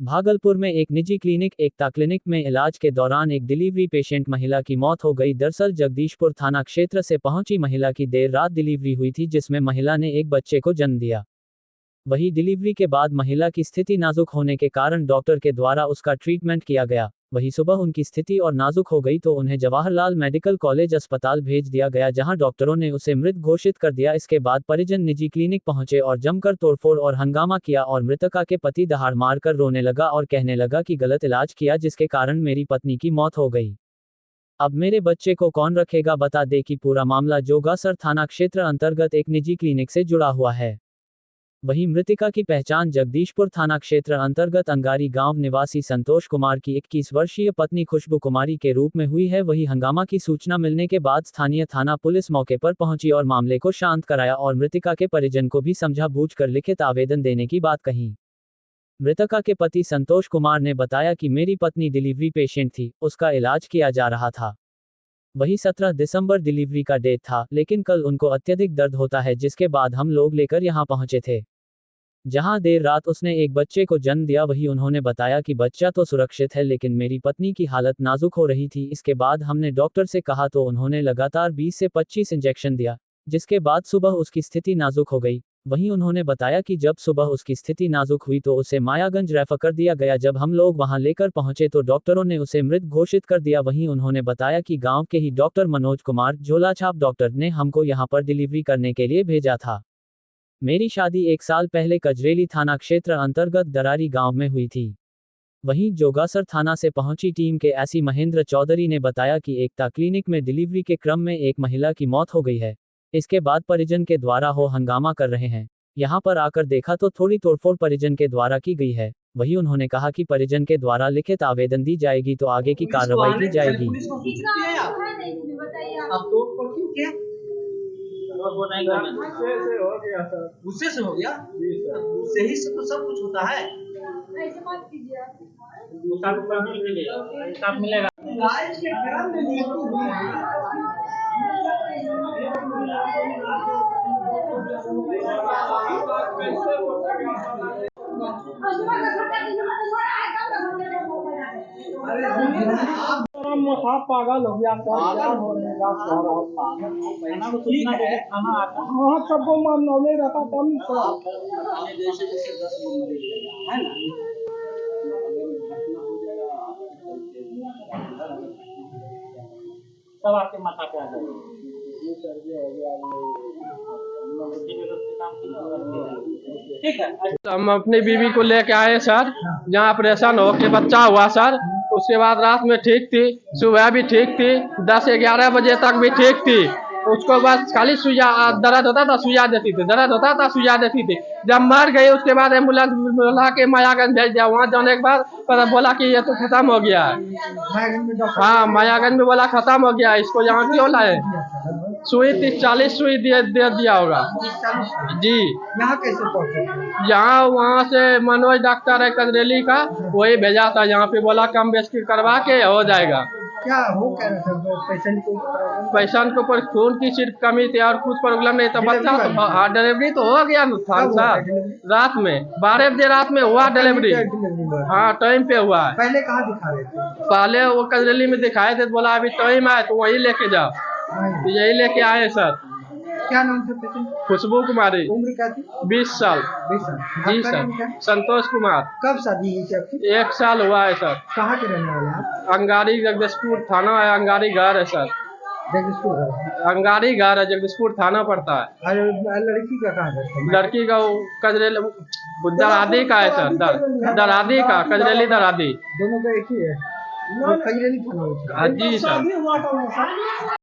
भागलपुर में एक निजी क्लिनिक एकता क्लिनिक में इलाज के दौरान एक डिलीवरी पेशेंट महिला की मौत हो गई। दरअसल जगदीशपुर थाना क्षेत्र से पहुंची महिला की देर रात डिलीवरी हुई थी, जिसमें महिला ने एक बच्चे को जन्म दिया। वहीं डिलीवरी के बाद महिला की स्थिति नाजुक होने के कारण डॉक्टर के द्वारा उसका ट्रीटमेंट किया गया। वहीं सुबह उनकी स्थिति और नाजुक हो गई तो उन्हें जवाहरलाल मेडिकल कॉलेज अस्पताल भेज दिया गया, जहां डॉक्टरों ने उसे मृत घोषित कर दिया। इसके बाद परिजन निजी क्लिनिक पहुंचे और जमकर तोड़फोड़ और हंगामा किया और मृतका के पति दहाड़ मारकर रोने लगा और कहने लगा कि गलत इलाज किया, जिसके कारण मेरी पत्नी की मौत हो गई। अब मेरे बच्चे को कौन रखेगा। बता दें कि पूरा मामला जोगासर थाना क्षेत्र अंतर्गत एक निजी क्लिनिक से जुड़ा हुआ है। वहीं मृतिका की पहचान जगदीशपुर थाना क्षेत्र अंतर्गत अंगारी गांव निवासी संतोष कुमार की 21 वर्षीय पत्नी खुशबू कुमारी के रूप में हुई है। वहीं हंगामा की सूचना मिलने के बाद स्थानीय थाना पुलिस मौके पर पहुंची और मामले को शांत कराया और मृतिका के परिजन को भी समझा बूझकर लिखित आवेदन देने की बात कही। मृतका के पति संतोष कुमार ने बताया कि मेरी पत्नी डिलीवरी पेशेंट थी, उसका इलाज किया जा रहा था। वही 17 दिसंबर डिलीवरी का डेट था, लेकिन कल उनको अत्यधिक दर्द होता है, जिसके बाद हम लोग लेकर यहां पहुंचे थे, जहां देर रात उसने एक बच्चे को जन्म दिया। वही उन्होंने बताया कि बच्चा तो सुरक्षित है, लेकिन मेरी पत्नी की हालत नाजुक हो रही थी। इसके बाद हमने डॉक्टर से कहा तो उन्होंने लगातार 20 से 25 इंजेक्शन दिया, जिसके बाद सुबह उसकी स्थिति नाजुक हो गई। वहीं उन्होंने बताया कि जब सुबह उसकी स्थिति नाजुक हुई तो उसे मायागंज रेफर कर दिया गया। जब हम लोग वहां लेकर पहुंचे तो डॉक्टरों ने उसे मृत घोषित कर दिया। वहीं उन्होंने बताया कि गांव के ही डॉक्टर मनोज कुमार झोलाछाप डॉक्टर ने हमको यहां पर डिलीवरी करने के लिए भेजा था। मेरी शादी 1 साल पहले कजरेली थाना क्षेत्र अंतर्गत दरारी गांव में हुई थी। वहीं जोगासर थाना से पहुंची टीम के एसआई महेंद्र चौधरी ने बताया कि एकता क्लिनिक में डिलीवरी के क्रम में एक महिला की मौत हो गई है। इसके बाद परिजन के द्वारा हो हंगामा कर रहे हैं। यहां पर आकर देखा तो थोड़ी तोड़फोड़ परिजन के द्वारा की गई है। वहीं उन्होंने कहा कि परिजन के द्वारा लिखित आवेदन दी जाएगी तो आगे की कार्रवाई की जाएगी। वो नहीं करना से हो गया सर। गुस्से से हो गया जी सर। गुस्से ही से तो सब कुछ होता है। ऐसे मत कीजिए आप। गुस्सा को मिलेगा, सब मिलेगा। लाइफ के क्रम में आप पागल हो गया सबको नॉलेज रहता तब सब आपके माथा पे आ जाएगा। ठीक है, हम अपनी बीवी को लेके आए सर, जहाँ ऑपरेशन हो के बच्चा हुआ सर। उसके बाद रात में ठीक थी, सुबह भी ठीक थी, 10-11 बजे तक भी ठीक थी। उसको बस खाली सुइया दर्द होता था, सुइया देती थी, दर्द होता था, सुइया देती थी। जब मर गई उसके बाद एम्बुलेंस बुला के मायागंज भेज दिया। वहाँ जाने के बाद बोला कि ये तो खत्म हो गया है। हाँ, मायागंज में बोला खत्म हो गया, इसको यहाँ क्यों लाए। सुई 40 सुई दे दिया होगा जी। यहाँ कैसे पहुँचे? यहाँ वहाँ से मनोज डॉक्टर है कजरेली का, वही भेजा था। यहाँ पे बोला कम बेच करवा के हो जाएगा। क्या हो कह रहे थे पेशेंट को पर खून की सिर्फ कमी थी और कुछ प्रॉब्लम नहीं था। बच्चा तो डिलीवरी तो हो गया था सर। रात में 12 बजे रात में हुआ डिलीवरी। हाँ, टाइम पे हुआ है। पहले कहाँ दिखा रहे थे? पहले वो कजरेली में दिखाए थे, बोला अभी टाइम है तो वही लेके जाओ, तो यही लेके आए सर। क्या नाम था पेशेंट? खुशबू कुमारी। उम्र क्या थी? 20 साल। 20 साल जी सर। संतोष कुमार। कब शादी हुई थी आपकी? 1 साल हुआ है सर। कहाँ के रहने वाले हैं? अंगारी जगदीशपुर थाना है, अंगारी घर है सर। जगदीशपुर घर? अंगारी घर है, जगदीशपुर थाना पड़ता है। लड़की का कहाँ है? लड़की का कजरेली दरादी का है सर। दरादी का, कजरेली दरादी। दोनों का एक ही है? कजरेली थाना? जी सर।